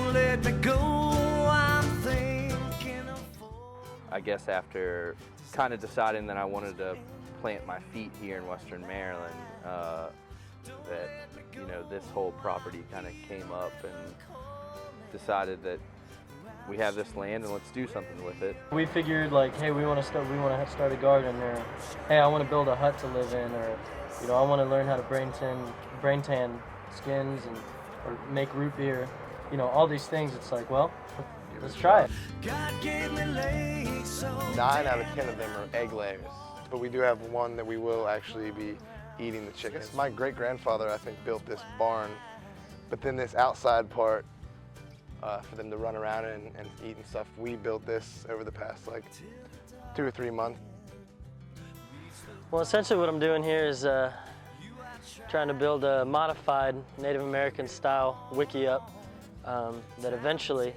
Don't let me go, I'm thinking of. I guess after kind of deciding that I wanted to plant my feet here in Western Maryland, that, you know, this whole property kind of came up and decided that we have this land and let's do something with it. We figured, like, hey, we want to start a garden, or hey, I want to build a hut to live in, or, you know, I want to learn how to brain tan skins and or make root beer, you know, all these things. It's like, well, let's try it. God gave me legs, so 9 out of 10 of them are egg layers, but we do have one that we will actually be eating the chickens. My great-grandfather, I think, built this barn, but then this outside part for them to run around and eat and stuff, we built this over the past like 2 or 3 months. Well, essentially what I'm doing here is trying to build a modified Native American style wiki-up that eventually,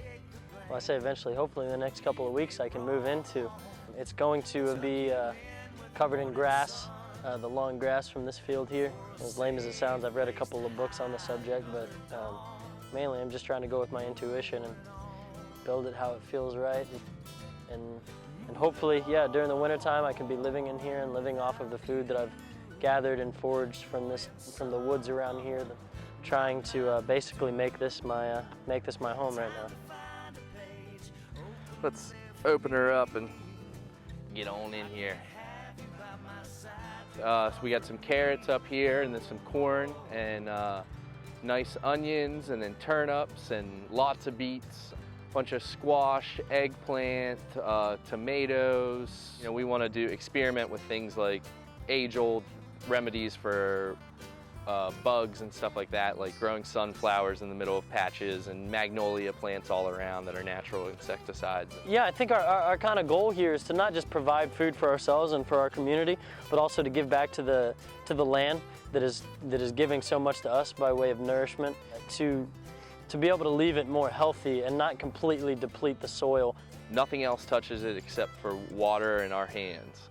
well, I say eventually, hopefully in the next couple of weeks I can move into. It's going to be covered in grass, the long grass from this field here. As lame as it sounds, I've read a couple of books on the subject, but mainly I'm just trying to go with my intuition and build it how it feels right. And hopefully, yeah, during the wintertime I can be living in here and living off of the food that I've gathered and foraged from the woods around here, trying to basically make this my home right now. Let's open her up and get on in here. So we got some carrots up here and then some corn and nice onions and then turnips and lots of beets, a bunch of squash, eggplant, tomatoes. You know, we want to experiment with things like age-old remedies for bugs and stuff like that, like growing sunflowers in the middle of patches and magnolia plants all around that are natural insecticides. Yeah, I think our kind of goal here is to not just provide food for ourselves and for our community, but also to give back to the land that is giving so much to us by way of nourishment, to be able to leave it more healthy and not completely deplete the soil. Nothing else touches it except for water and our hands.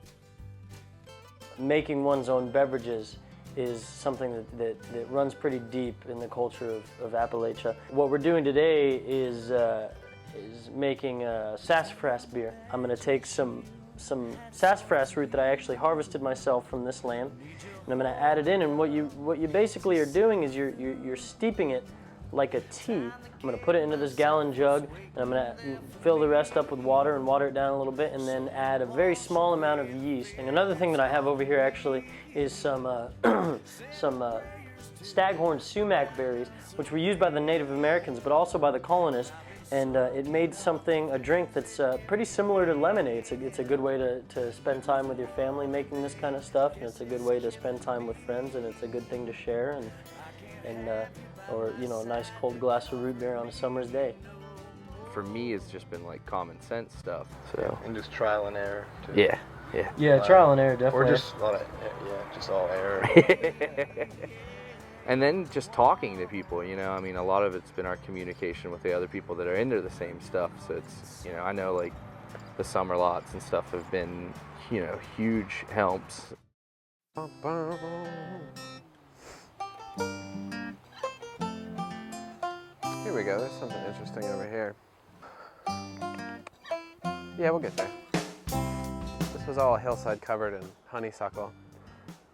Making one's own beverages is something that runs pretty deep in the culture of Appalachia. What we're doing today is making sassafras beer. I'm going to take some sassafras root that I actually harvested myself from this land, and I'm going to add it in. And what you basically are doing is you're steeping it like a tea. I'm going to put it into this gallon jug, and I'm going to fill the rest up with water and water it down a little bit, and then add a very small amount of yeast. And another thing that I have over here actually is some staghorn sumac berries, which were used by the Native Americans, but also by the colonists. And it made a drink that's pretty similar to lemonade. It's a good way to spend time with your family making this kind of stuff, and it's a good way to spend time with friends, and it's a good thing to share, or, you know, a nice cold glass of root beer on a summer's day. For me, it's just been like common sense stuff. So And just trial and error too. Yeah, trial and error, definitely. Or just just all error. And then just talking to people, you know, I mean, a lot of it's been our communication with the other people that are into the same stuff. So it's, you know, I know like the summer lots and stuff have been, you know, huge helps. Here we go, there's something interesting over here. Yeah, we'll get there. This was all hillside covered in honeysuckle.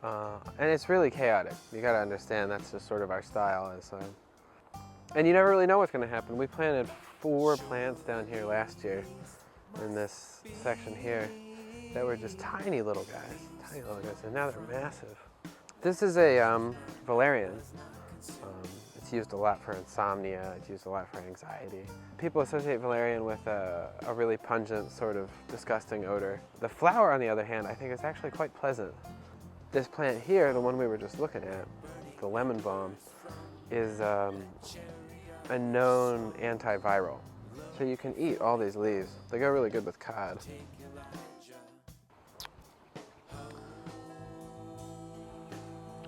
And it's really chaotic. You gotta understand that's just sort of our style. And you never really know what's gonna happen. We planted 4 plants down here last year in this section here that were just tiny little guys, and now they're massive. This is a valerian. It's used a lot for insomnia, it's used a lot for anxiety. People associate valerian with a really pungent, sort of disgusting odor. The flower, on the other hand, I think is actually quite pleasant. This plant here, the one we were just looking at, the lemon balm, is a known antiviral. So you can eat all these leaves. They go really good with cod.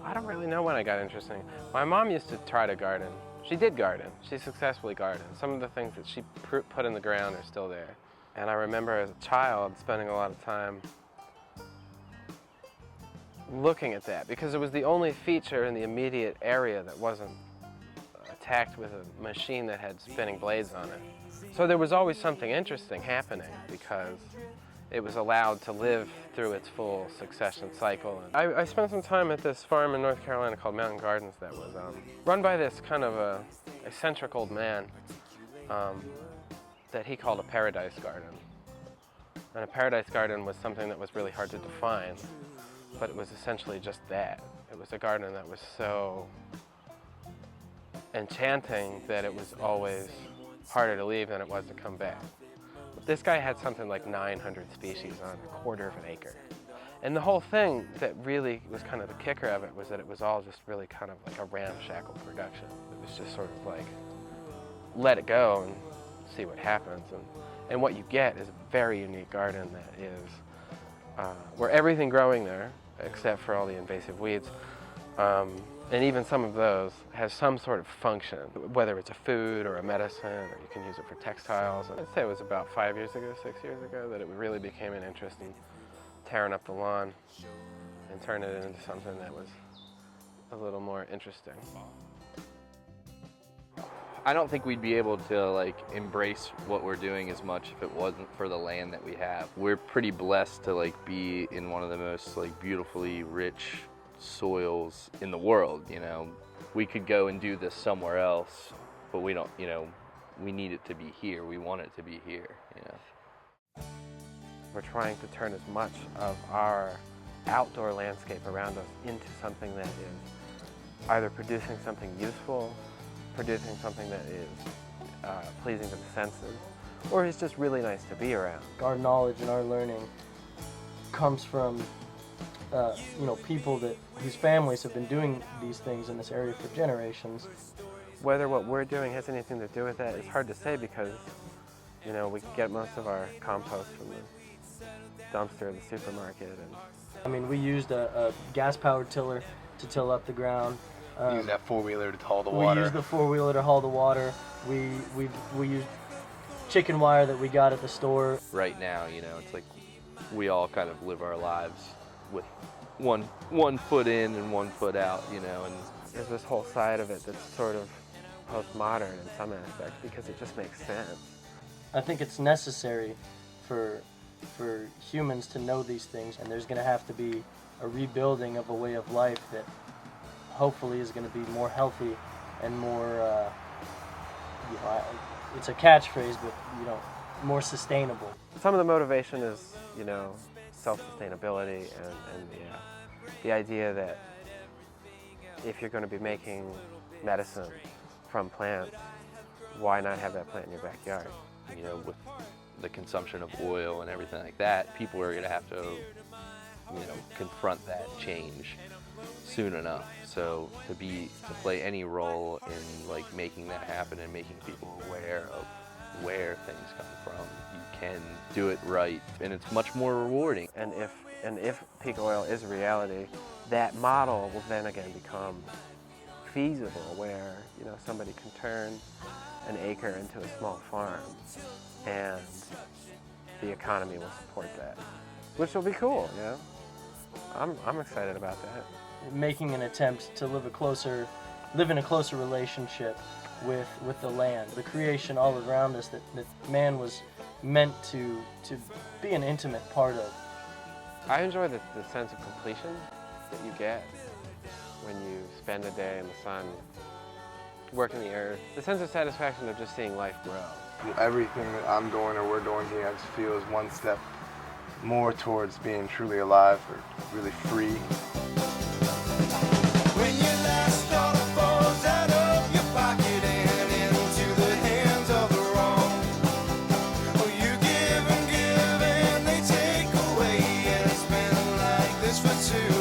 I don't really know when I got interested. My mom used to try to garden. She did garden. She successfully gardened. Some of the things that she put in the ground are still there. And I remember as a child spending a lot of time looking at that because it was the only feature in the immediate area that wasn't attacked with a machine that had spinning blades on it. So there was always something interesting happening because it was allowed to live through its full succession cycle. I spent some time at this farm in North Carolina called Mountain Gardens that was run by this kind of a eccentric old man that he called a paradise garden. And a paradise garden was something that was really hard to define, but it was essentially just that. It was a garden that was so enchanting that it was always harder to leave than it was to come back. This guy had something like 900 species on a quarter of an acre. And the whole thing that really was kind of the kicker of it was that it was all just really kind of like a ramshackle production. It was just sort of like, let it go and see what happens. And what you get is a very unique garden that is, where everything growing there, except for all the invasive weeds, and even some of those, has some sort of function, whether it's a food or a medicine, or you can use it for textiles. I'd say it was about 5 years ago, 6 years ago, that it really became an interest in tearing up the lawn and turning it into something that was a little more interesting. I don't think we'd be able to like embrace what we're doing as much if it wasn't for the land that we have. We're pretty blessed to like be in one of the most like beautifully rich soils in the world, you know. We could go and do this somewhere else, but we don't, you know, we need it to be here. We want it to be here, you know. We're trying to turn as much of our outdoor landscape around us into something that is either producing something useful, producing something that is pleasing to the senses, or is just really nice to be around. Our knowledge and our learning comes from you know, people whose families have been doing these things in this area for generations. Whether what we're doing has anything to do with that is hard to say because, you know, we get most of our compost from the dumpster at the supermarket. And I mean, we used a gas-powered tiller to till up the ground. We use that four-wheeler to haul the water. We use the four-wheeler to haul the water. We used chicken wire that we got at the store. Right now, you know, it's like we all kind of live our lives with one foot in and 1 foot out, you know, and there's this whole side of it that's sort of postmodern in some aspects because it just makes sense. I think it's necessary for humans to know these things, and there's going to have to be a rebuilding of a way of life that hopefully is going to be more healthy and more, you know, it's a catchphrase, but, you know, more sustainable. Some of the motivation is, you know, self-sustainability and the idea that if you're going to be making medicine from plants, why not have that plant in your backyard? you know, with the consumption of oil and everything like that, people are going to have to, you know, confront that change soon enough. So to play any role in like making that happen and making people aware of where things come from, you can do it right, and it's much more rewarding. And if peak oil is a reality, that model will then again become feasible, where, you know, somebody can turn an acre into a small farm, and the economy will support that, which will be cool. You know, I'm excited about that. Making an attempt to live in a closer relationship with the land, the creation all around us that man was meant to be an intimate part of. I enjoy the sense of completion that you get when you spend a day in the sun, working the earth. The sense of satisfaction of just seeing life grow. Everything that I'm doing or we're doing here, I just feel is one step more towards being truly alive or really free. When your last dollar falls out of your pocket and into the hands of the wrong, well, you give and they take away, and it's been like this for too